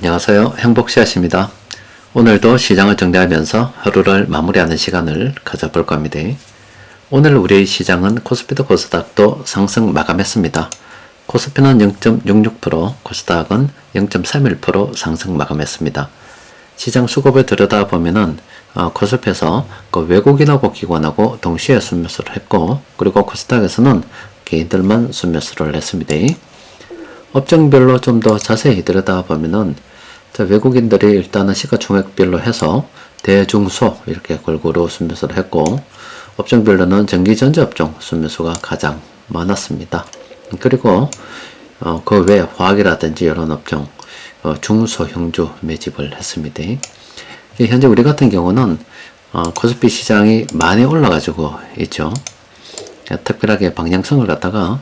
안녕하세요. 행복씨앗입니다. 오늘도 시장을 정리하면서 하루를 마무리하는 시간을 가져볼 겁니다. 오늘 우리 시장은 코스피도 코스닥도 상승 마감했습니다. 코스피는 0.66%, 코스닥은 0.31% 상승 마감했습니다. 시장 수급을 들여다보면은 코스피에서 그 외국인하고 기관하고 동시에 순매수를 했고, 그리고 코스닥에서는 개인들만 순매수를 했습니다. 업종별로 좀 더 자세히 들여다보면은 외국인들이 일단은 시가총액별로 해서 대중소 이렇게 골고루 순매수를 했고, 업종별로는 전기전자업종 순매수가 가장 많았습니다. 그리고 그 외 화학이라든지 이런 업종 중소형주 매집을 했습니다. 현재 우리 같은 경우는 코스피 시장이 많이 올라가지고 있죠. 특별하게 방향성을 갖다가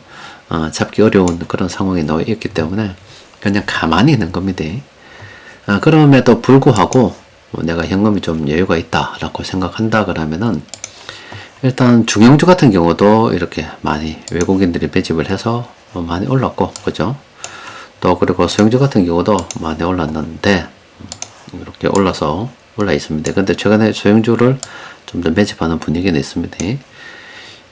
잡기 어려운 그런 상황이 놓여 있기 때문에 그냥 가만히 있는 겁니다. 그럼에도 불구하고 내가 현금이 좀 여유가 있다 라고 생각한다 그러면은, 일단 중형주 같은 경우도 이렇게 많이 외국인들이 매집을 해서 많이 올랐고, 그죠? 또 그리고 소형주 같은 경우도 많이 올랐는데 이렇게 올라 있습니다. 근데 최근에 소형주를 좀 더 매집하는 분위기는 있습니다.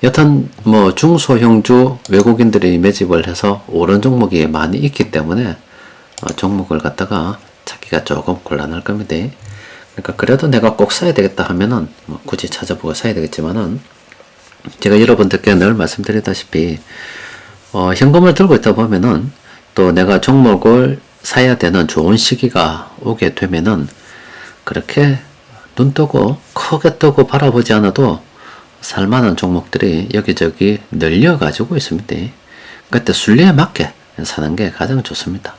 여튼 뭐 중소형주 외국인들이 매집을 해서 오른 종목이 많이 있기 때문에 종목을 갖다가 찾기가 조금 곤란할 겁니다. 그러니까 그래도 내가 꼭 사야 되겠다 하면은 굳이 찾아보고 사야 되겠지만은, 제가 여러분들께 늘 말씀드리다시피 현금을 들고 있다 보면은 또 내가 종목을 사야 되는 좋은 시기가 오게 되면은 그렇게 눈 뜨고 크게 뜨고 바라보지 않아도 살만한 종목들이 여기저기 널려 가지고 있습니다. 그때 순리에 맞게 사는 게 가장 좋습니다.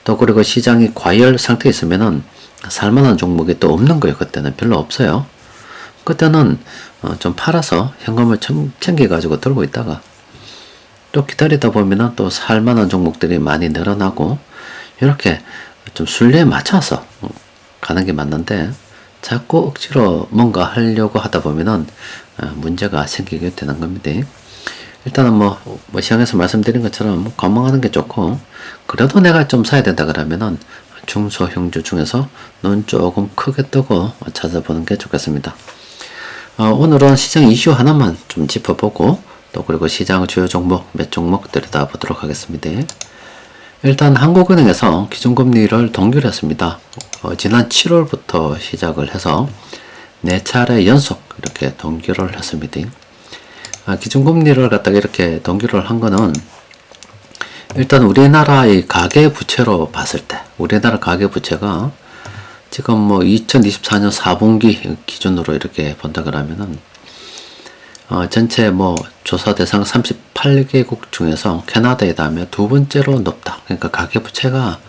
또 그리고 시장이 과열 상태에 있으면은 살만한 종목이 또 없는 거예요. 그때는 별로 없어요. 그때는 좀 팔아서 현금을 챙겨 가지고 들고 있다가 또 기다리다 보면은 또 살만한 종목들이 많이 늘어나고, 이렇게 좀 순리에 맞춰서 가는 게 맞는데, 자꾸 억지로 뭔가 하려고 하다 보면은 문제가 생기게 되는 겁니다. 일단은 뭐 시장에서 말씀드린 것처럼 관망하는 게 좋고, 그래도 내가 좀 사야 된다 그러면은 중소형주 중에서 눈 조금 크게 뜨고 찾아보는 게 좋겠습니다. 오늘은 시장 이슈 하나만 좀 짚어보고, 또 그리고 시장 주요 종목 몇 종목 들여다보도록 하겠습니다. 일단 한국은행에서 기준금리를 동결했습니다. 지난 7월부터 시작을 해서 4차례 연속 이렇게 동결을 했습니다. 기준금리를 갖다가 이렇게 동결을 한 거는, 일단 우리나라의 가계부채로 봤을 때, 우리나라 가계부채가 지금 뭐 2024년 4분기 기준으로 이렇게 본다 그러면은 전체 뭐 조사 대상 38개국 중에서 캐나다에 다음에 두 번째로 높다. 그러니까 가계부채가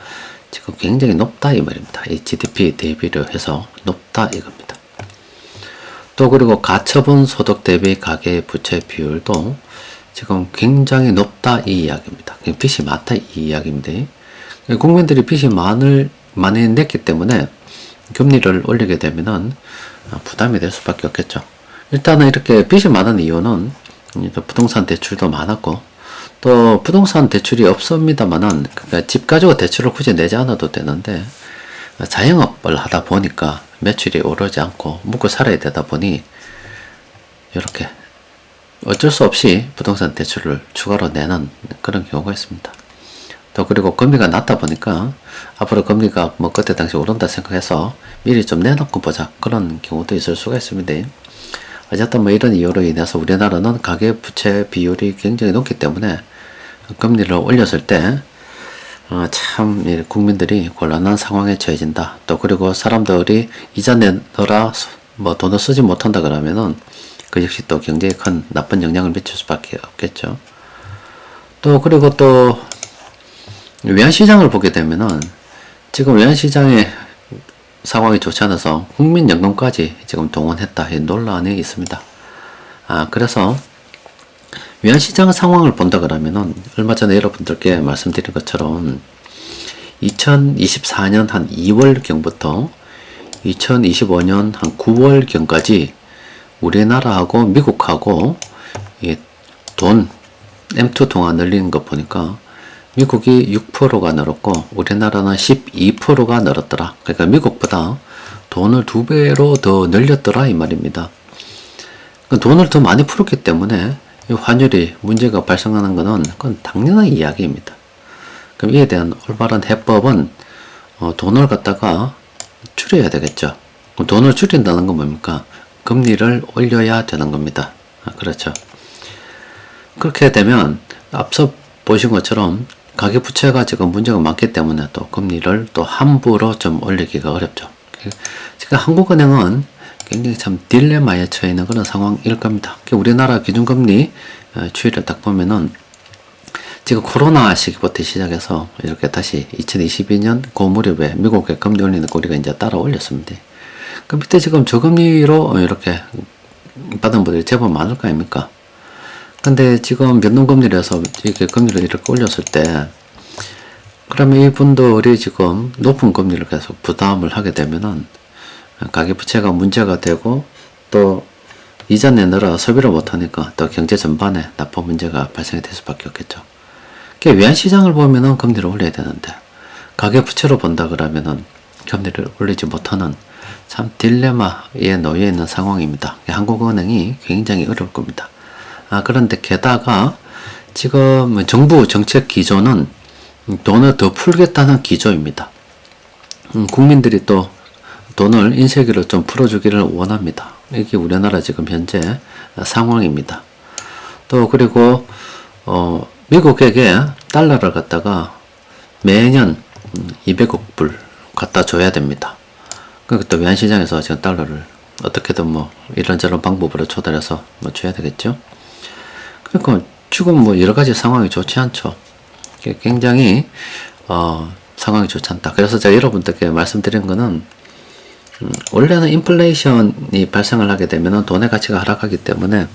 지금 굉장히 높다 이 말입니다. 이 GDP 대비로 해서 높다 이겁니다. 또 그리고 가처분 소득 대비 가계부채 비율도 지금 굉장히 높다 이 이야기입니다. 빚이 많다 이 이야기입니다. 국민들이 빚이 많이 냈기 때문에 금리를 올리게 되면은 부담이 될 수밖에 없겠죠. 일단은 이렇게 빚이 많은 이유는 부동산 대출도 많았고, 또 부동산 대출이 없습니다만은, 그러니까 집 가지고 대출을 굳이 내지 않아도 되는데 자영업을 하다 보니까 매출이 오르지 않고 먹고 살아야 되다 보니 이렇게 어쩔 수 없이 부동산 대출을 추가로 내는 그런 경우가 있습니다. 또 그리고 금리가 낮다 보니까 앞으로 금리가 뭐 그때 당시 오른다 생각해서 미리 좀 내놓고 보자, 그런 경우도 있을 수가 있습니다. 어쨌든 뭐 이런 이유로 인해서 우리나라는 가계부채 비율이 굉장히 높기 때문에 금리를 올렸을 때 참 국민들이 곤란한 상황에 처해진다. 또 그리고 사람들이 이자 내느라 뭐 돈을 쓰지 못한다 그러면은 그 역시 또 경제에 큰 나쁜 영향을 미칠 수밖에 없겠죠. 또 그리고 또 외환시장을 보게 되면은 지금 외환시장의 상황이 좋지 않아서 국민연금까지 지금 동원했다 이 논란이 있습니다. 그래서 외환시장 상황을 본다 그러면은 얼마 전에 여러분들께 말씀드린 것처럼 2024년 한 2월경부터 2025년 한 9월경까지 우리나라하고 미국하고 돈 M2 동안 늘리는 거 보니까 미국이 6%가 늘었고 우리나라는 12%가 늘었더라. 그러니까 미국보다 돈을 2배로 더 늘렸더라 이 말입니다. 돈을 더 많이 풀었기 때문에 이 환율이 문제가 발생하는 것은 그건 당연한 이야기입니다. 그럼 이에 대한 올바른 해법은 돈을 갖다가 줄여야 되겠죠. 돈을 줄인다는 건 뭡니까? 금리를 올려야 되는 겁니다. 그렇죠. 그렇게 되면 앞서 보신 것처럼 가계부채가 지금 문제가 많기 때문에 또 금리를 또 함부로 좀 올리기가 어렵죠. 지금 한국은행은 굉장히 참 딜레마에 처해 있는 그런 상황일 겁니다. 우리나라 기준금리 추이를 딱 보면은 지금 코로나 시기부터 시작해서 이렇게 다시 2022년 고무렵에 미국의 금리 올리는 거 우리가 이제 따라 올렸습니다. 그 밑에 지금 저금리로 이렇게 받은 분들이 제법 많을 거 아닙니까? 근데 지금 변동금리라서 이렇게 금리를 이렇게 올렸을 때 그러면 이분들이 지금 높은 금리를 계속 부담을 하게 되면은 가계부채가 문제가 되고 또 이자 내느라 소비를 못하니까 또 경제 전반에 나쁜 문제가 발생이 될 수밖에 없겠죠. 외환시장을 보면은 금리를 올려야 되는데 가계부채로 본다 그러면은 금리를 올리지 못하는 참 딜레마에 놓여 있는 상황입니다. 한국은행이 굉장히 어려울 겁니다. 그런데 게다가 지금 정부 정책 기조는 돈을 더 풀겠다는 기조입니다. 국민들이 또 돈을 인쇄기로 좀 풀어주기를 원합니다. 이게 우리나라 지금 현재 상황입니다. 또 그리고 미국에게 달러를 갖다가 매년 200억 불 갖다 줘야 됩니다. 그러니까 또 외환시장에서 지금 달러를 어떻게든 뭐 이런저런 방법으로 조달해서 뭐 줘야 되겠죠. 그러니까 지금 뭐 여러 가지 상황이 좋지 않죠. 굉장히 상황이 좋지 않다. 그래서 제가 여러분들께 말씀드린 거는 원래는 인플레이션이 발생을 하게 되면 돈의 가치가 하락하기 때문에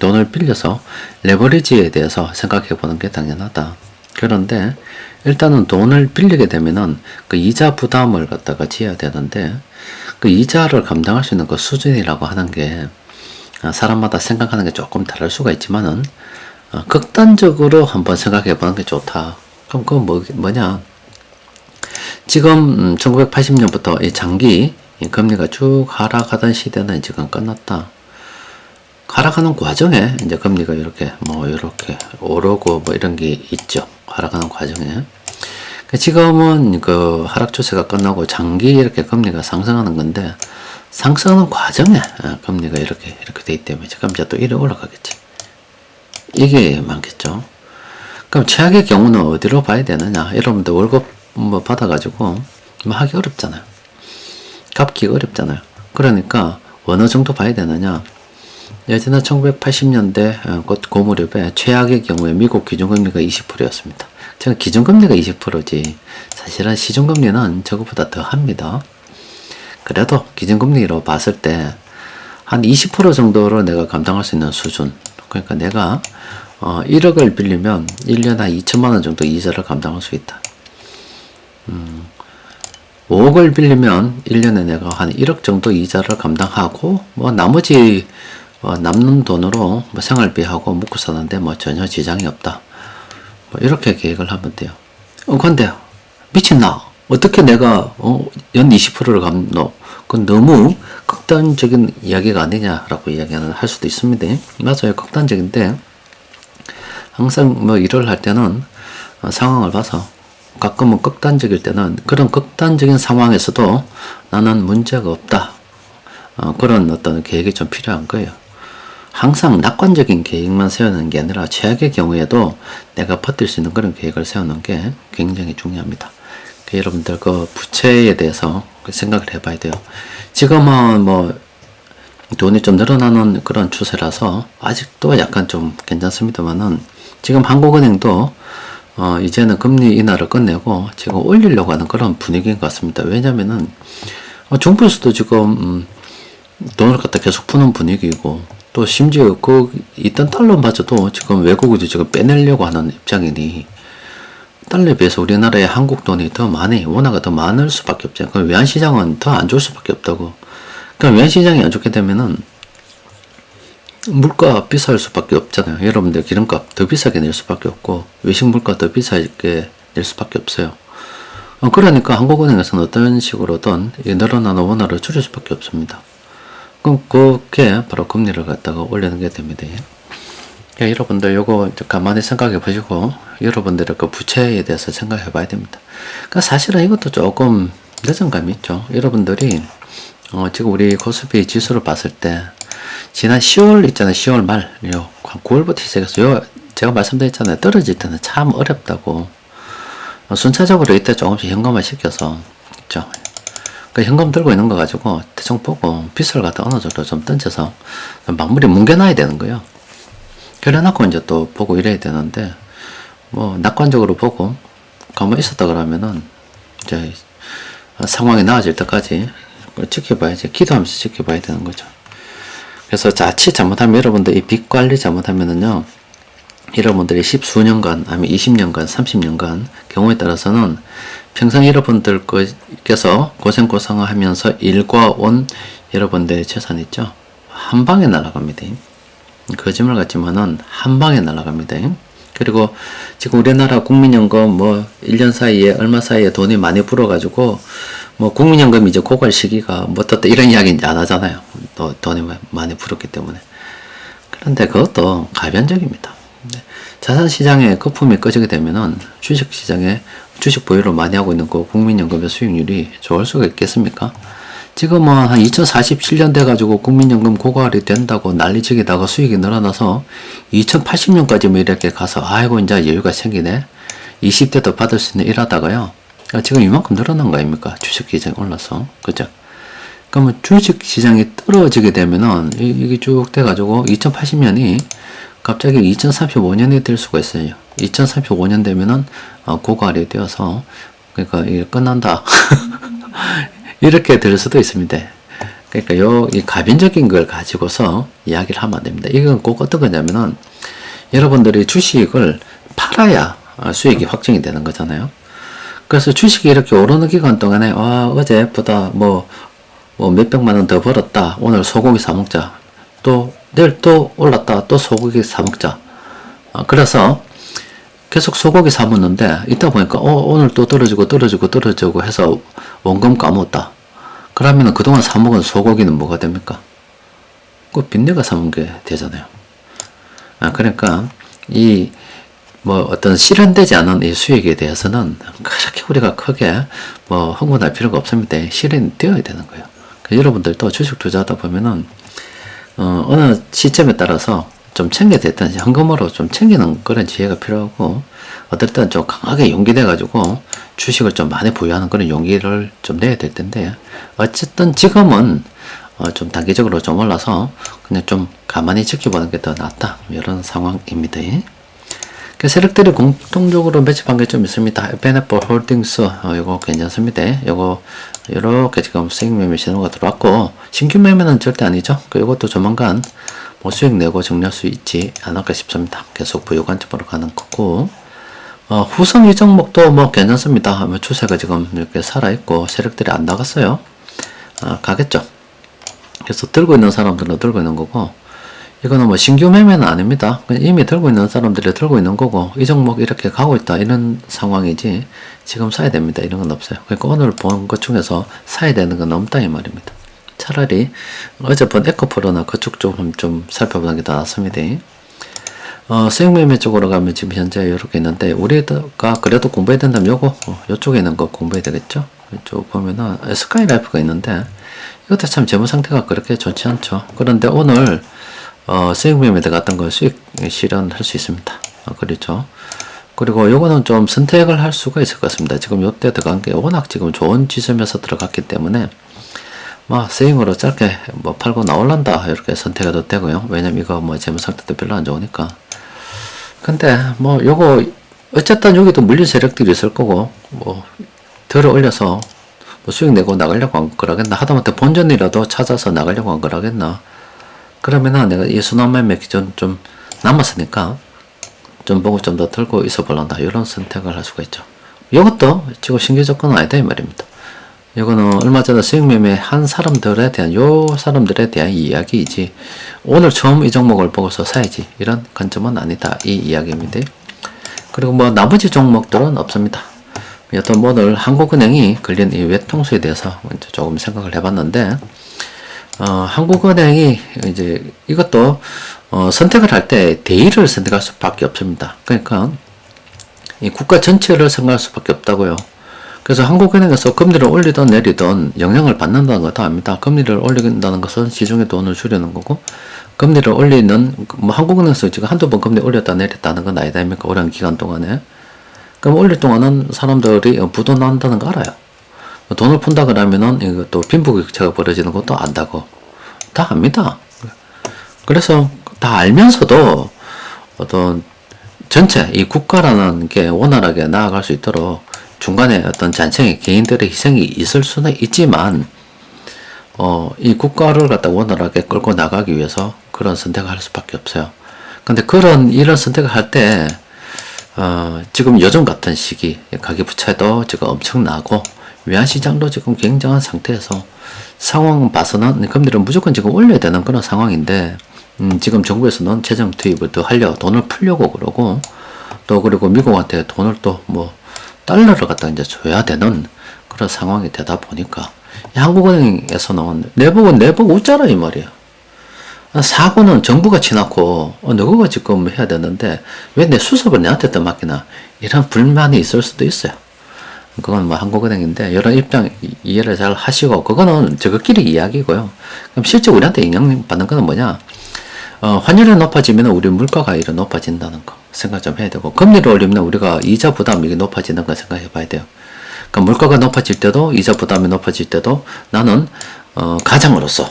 돈을 빌려서 레버리지에 대해서 생각해 보는 게 당연하다. 그런데 일단은 돈을 빌리게 되면은 그 이자 부담을 갖다가 지어야 되는데 그 이자를 감당할 수 있는 그 수준이라고 하는 게 사람마다 생각하는 게 조금 다를 수가 있지만은 극단적으로 한번 생각해 보는 게 좋다. 그럼 그건 뭐냐? 지금 1980년부터 이 장기 금리가 쭉 하락하던 시대는 지금 끝났다. 하락하는 과정에 이제 금리가 이렇게 오르고 뭐 이런 게 있죠. 하락하는 과정에. 지금은 그 하락 추세가 끝나고 장기 이렇게 금리가 상승하는 건데 상승하는 과정에 금리가 이렇게 돼 있기 때문에 지금 이제 또 이래 올라가겠지. 이게 많겠죠. 그럼 최악의 경우는 어디로 봐야 되느냐? 여러분들 월급 뭐 받아가지고 뭐 하기 어렵잖아요. 갚기가 어렵잖아요. 그러니까 어느 정도 봐야 되느냐? 예전에 1980년대 고무렵에 최악의 경우에 미국 기준금리가 20%였습니다. 제가 기준금리가 20%지 사실은 시중금리는 저것보다 더 합니다. 그래도 기준금리로 봤을 때 한 20% 정도로 내가 감당할 수 있는 수준. 그러니까 내가 1억을 빌리면 1년에 한 2천만 원 정도 이자를 감당할 수 있다. 5억을 빌리면 1년에 내가 한 1억 정도 이자를 감당하고 뭐 나머지 남는 돈으로 뭐 생활비하고 먹고 사는데 뭐 전혀 지장이 없다. 뭐 이렇게 계획을 하면 돼요. 근데 미친나? 어떻게 내가 연 20%를 갚노? 그건 너무 극단적인 이야기가 아니냐라고 이야기를 할 수도 있습니다. 맞아요. 극단적인데 항상 뭐 일을 할 때는 상황을 봐서 가끔은 극단적일 때는 그런 극단적인 상황에서도 나는 문제가 없다. 그런 어떤 계획이 좀 필요한 거예요. 항상 낙관적인 계획만 세우는 게 아니라 최악의 경우에도 내가 버틸 수 있는 그런 계획을 세우는 게 굉장히 중요합니다. 여러분들 그 부채에 대해서 생각을 해봐야 돼요. 지금은 뭐 돈이 좀 늘어나는 그런 추세라서 아직도 약간 좀 괜찮습니다만은 지금 한국은행도 이제는 금리 인하를 끝내고 지금 올리려고 하는 그런 분위기인 것 같습니다. 왜냐면은 정부에서도 지금 돈을 갖다 계속 푸는 분위기이고 또 심지어 그 있던 달러마저도 지금 외국에도 지금 빼내려고 하는 입장이니 달러에 비해서 우리나라의 한국 돈이 더 많이 원화가 더 많을 수밖에 없잖아요. 그럼 외환시장은 더 안 좋을 수밖에 없다고. 그럼 외환시장이 안 좋게 되면은 물가 비쌀 수밖에 없잖아요. 여러분들 기름값 더 비싸게 낼 수밖에 없고 외식 물가 더 비싸게 낼 수밖에 없어요. 그러니까 한국은행에서는 어떤 식으로든 이 늘어나는 원화를 줄일 수밖에 없습니다. 그럼 그게 바로 금리를 갖다가 올리는 게 됩니다. 여러분들 요거 가만히 생각해 보시고 여러분들의 그 부채에 대해서 생각해 봐야 됩니다. 그러니까 사실은 이것도 조금 늦은 감이 있죠. 여러분들이 지금 우리 코스피 지수를 봤을 때 지난 10월 있잖아요. 10월 말 9월부터 시작해서 제가 말씀드렸잖아요. 떨어질 때는 참 어렵다고. 순차적으로 이때 조금씩 현금화 시켜서 있죠. 그러니까 현금 들고 있는 거 가지고 대충 보고 빚을 갖다 어느 정도 좀 던져서 마무리 뭉개놔야 되는 거예요. 그래놓고 이제 또 보고 이래야 되는데 뭐 낙관적으로 보고 가만히 있었다 그러면은 이제 상황이 나아질 때까지 지켜봐야지. 기도하면서 지켜봐야 되는 거죠. 그래서 자칫 잘못하면 여러분들 이 빚 관리 잘못하면은요, 여러분들이 10수년간 아니면 20년간 30년간 경우에 따라서는 평생 여러분들께서 고생하면서 일과 온 여러분들의 재산 있죠, 한 방에 날아갑니다. 거짓말 같지만은 한 방에 날아갑니다. 그리고 지금 우리나라 국민연금 뭐 1년 사이에 얼마 사이에 돈이 많이 불어가지고 뭐 국민연금 이제 고갈 시기가 뭐 또 이런 이야기 이제 안 하잖아요. 또 돈이 많이 불었기 때문에. 그런데 그것도 가변적입니다. 자산시장에 거품이 꺼지게 되면은 주식시장에 주식 보유를 많이 하고 있는 그 국민연금의 수익률이 좋을 수가 있겠습니까? 지금은 한 2047년 돼가지고 국민연금 고갈이 된다고 난리치기다가 수익이 늘어나서 2080년까지 뭐 이렇게 가서 아이고 이제 여유가 생기네. 20대도 받을 수 있는 일하다가요. 지금 이만큼 늘어난 거 아닙니까? 주식시장이 올라서. 그죠? 그러면 주식시장이 떨어지게 되면은 이게 쭉 돼가지고 2080년이 갑자기 2035년이 될 수가 있어요. 2035년 되면은 고갈이 되어서 그러니까 이게 끝난다. 이렇게 될 수도 있습니다. 그러니까 이 가변적인 걸 가지고서 이야기를 하면 안 됩니다. 이건 꼭 어떤 거냐면은 여러분들이 주식을 팔아야 수익이 확정이 되는 거잖아요. 그래서 주식이 이렇게 오르는 기간 동안에 어제보다 뭐 몇백만 원 더 벌었다. 오늘 소고기 사 먹자. 또 내일 또 올랐다. 또 소고기 사 먹자. 그래서 계속 소고기 사 먹는데 있다 보니까 오늘 또 떨어지고 해서 원금 까먹었다. 그러면 그동안 사 먹은 소고기는 뭐가 됩니까? 그 빚내가 사 먹은 게 되잖아요. 그러니까 이 뭐 어떤 실현되지 않은 이 수익에 대해서는 그렇게 우리가 크게 뭐 흥분할 필요가 없습니다. 실현되어야 되는 거예요. 여러분들도 주식 투자하다 보면은 어느 시점에 따라서 좀 챙겨댔든지 현금으로 좀 챙기는 그런 지혜가 필요하고, 어떨 때는 좀 강하게 용기 내가지고 주식을 좀 많이 보유하는 그런 용기를 좀 내야 될 텐데, 어쨌든 지금은 좀 단기적으로 좀 올라서 그냥 좀 가만히 지켜보는 게 더 낫다, 이런 상황입니다. 그 세력들이 공통적으로 매집한 게 좀 있습니다. 베네폴 홀딩스 이거 괜찮습니다. 이거 이렇게 지금 수익 매매 신호가 들어왔고, 신규 매매는 절대 아니죠. 이것도 조만간 뭐 수익 내고 정리할 수 있지 않을까 싶습니다. 계속 부유 관점으로 가는 거고, 후성 이 종목도 뭐 괜찮습니다. 추세가 지금 이렇게 살아있고 세력들이 안 나갔어요. 가겠죠. 그래서 들고 있는 사람들은 들고 있는 거고, 이거는 뭐 신규 매매는 아닙니다. 이미 들고 있는 사람들이 들고 있는 거고, 이 종목 이렇게 가고 있다 이런 상황이지 지금 사야 됩니다 이런 건 없어요. 그러니까 오늘 본 것 중에서 사야 되는 건 없다 이 말입니다. 차라리 어제 본 에코프로나 그쪽 좀 살펴보는 게 더 낫습니다. 수익 매매 쪽으로 가면 지금 현재 이렇게 있는데, 우리가 그래도 공부해야 된다면 요쪽에 있는 거 공부해야 되겠죠. 이쪽 보면은 스카이라이프가 있는데, 이것도 참 재무 상태가 그렇게 좋지 않죠. 그런데 오늘 수익 매매 들어갔던 거 수익 실현할 수 있습니다. 그렇죠. 그리고 요거는 좀 선택을 할 수가 있을 것 같습니다. 지금 요때 들어간 게 워낙 지금 좋은 지점에서 들어갔기 때문에 스윙으로 짧게 팔고 나올란다 이렇게 선택해도 되고요. 왜냐면 이거 재무 상태도 별로 안 좋으니까. 근데 요거 어쨌든 여기도 물린 세력들이 있을 거고, 들어 올려서 수익 내고 나가려고 한 거라겠나, 하다못해 본전이라도 찾아서 나가려고 한 거라겠나. 그러면은 내가 이 순환매매 기준 좀 남았으니까 좀 보고 좀 더 들고 있어 볼란다, 이런 선택을 할 수가 있죠. 이것도 지금 신규 조건은 아니다 이 말입니다. 이거는 얼마 전에 수익 매매한 사람들에 대한 사람들에 대한 이야기이지 오늘 처음 이 종목을 보고서 사야지 이런 관점은 아니다 이 이야기입니다. 그리고 뭐 나머지 종목들은 없습니다. 여튼 오늘 한국은행이 걸린 이 외통수에 대해서 먼저 조금 생각을 해봤는데 한국은행이 이제 이것도 선택을 할 때 대의를 선택할 수밖에 없습니다. 그러니까 이 국가 전체를 생각할 수밖에 없다고요. 그래서 한국은행에서 금리를 올리든 내리든 영향을 받는다는 것도 압니다. 금리를 올린다는 것은 시중의 돈을 줄이는 거고, 금리를 올리는, 뭐 한국은행에서 지금 한두 번 금리 올렸다 내렸다는 건 아니다, 아닙니까? 오랜 기간 동안에. 그럼 올릴 동안은 사람들이 부도난다는 거 알아요. 돈을 푼다 그러면은 이것도 빈부격차가 벌어지는 것도 안다고. 다 압니다. 그래서 다 알면서도 어떤 전체 이 국가라는 게 원활하게 나아갈 수 있도록 중간에 어떤 잔챙이 개인들의 희생이 있을 수는 있지만 이 국가를 갖다 원활하게 끌고 나가기 위해서 그런 선택을 할 수밖에 없어요. 근데 이런 선택을 할 때 지금 요즘 같은 시기 가계부채도 지금 엄청나고 외환시장도 지금 굉장한 상태에서 상황 봐서는 금리를 무조건 지금 올려야 되는 그런 상황인데 지금 정부에서는 재정 투입을 더 하려 돈을 풀려고 그러고 또 그리고 미국한테 돈을 또 뭐 달러를 갖다 이제 줘야 되는 그런 상황이 되다 보니까 한국은행에서는 내보고 웃자라 이 말이야. 사고는 정부가 치놓고 너가 지금 해야 되는데 왜 내 수습을 내한테 또 맡기나 이런 불만이 있을 수도 있어요. 그건 뭐 한국은행인데 여러 입장 이해를 잘 하시고 그거는 저것끼리 이야기고요. 그럼 실제 우리한테 영향받는 거는 뭐냐? 환율이 높아지면 우리 물가가 이렇게 높아진다는 거 생각 좀 해야 되고 금리를 올리면 우리가 이자 부담이 이게 높아지는 거 생각해 봐야 돼요. 그러니까 물가가 높아질 때도 이자 부담이 높아질 때도 나는 가장으로서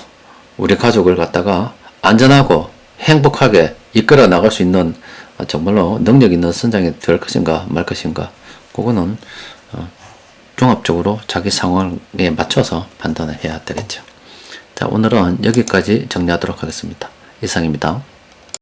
우리 가족을 갖다가 안전하고 행복하게 이끌어 나갈 수 있는 정말로 능력 있는 선장이 될 것인가 말 것인가 그거는 종합적으로 자기 상황에 맞춰서 판단을 해야 되겠죠. 자, 오늘은 여기까지 정리하도록 하겠습니다. 이상입니다.